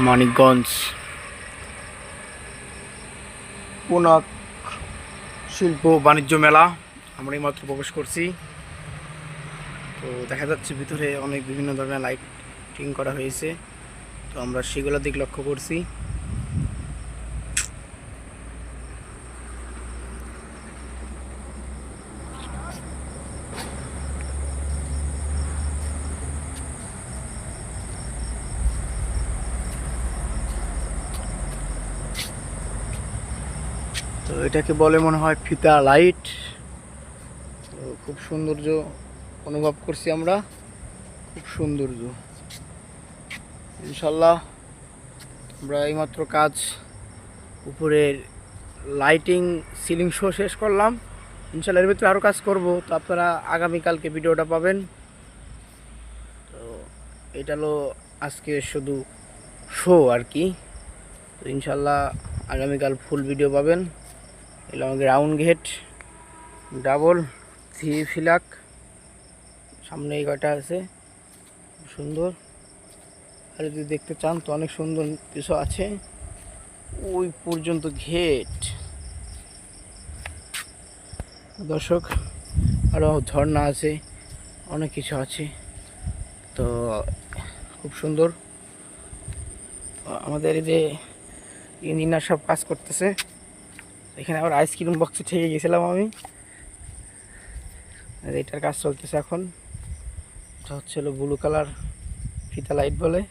মানিকগঞ্জ পুনাক শিল্প বাণিজ্য মেলা আমরা এইমাত্র প্রবেশ করছি। তো দেখা যাচ্ছে ভিতরে অনেক বিভিন্ন ধরনের লাইটিং করা হয়েছে, তো আমরা সেগুলোর দিক লক্ষ্য করছি। তো এটাকে বলে মনে হয় ফিতা লাইট। তো খুব সৌন্দর্য অনুভব করছি আমরা, খুব সৌন্দর্য। ইনশাল্লাহ আমরা এইমাত্র কাজ উপরের লাইটিং সিলিং শো শেষ করলাম। ইনশাল্লাহ এর ভিতরে আরও কাজ করব, তো আপনারা আগামীকালকে ভিডিওটা পাবেন। তো এটা হলো আজকে শুধু শো আর কি। তো ইনশাল্লাহ আগামীকাল ফুল ভিডিও পাবেন। এগুলো আমাদের রাউন্ড গেট, ডাবল থ্রি ফিলাক, সামনে এই কয়টা আছে, সুন্দর। আর যদি দেখতে চান তো অনেক সুন্দর কিছু আছে, ওই পর্যন্ত ঘেট দর্শক। আরও ঝর্ণা আছে, অনেক কিছু আছে, তো খুব সুন্দর। আমাদের এই যে ইঞ্জিনিয়ার সব কাজ করতেছে, এখানে আবার আইসক্রিম বক্সে ঠেকে গেছিলাম আমি। এটার কাজ চলতেছে এখন। এটা হচ্ছে হলো ব্লু কালার ফিতা লাইট বলে।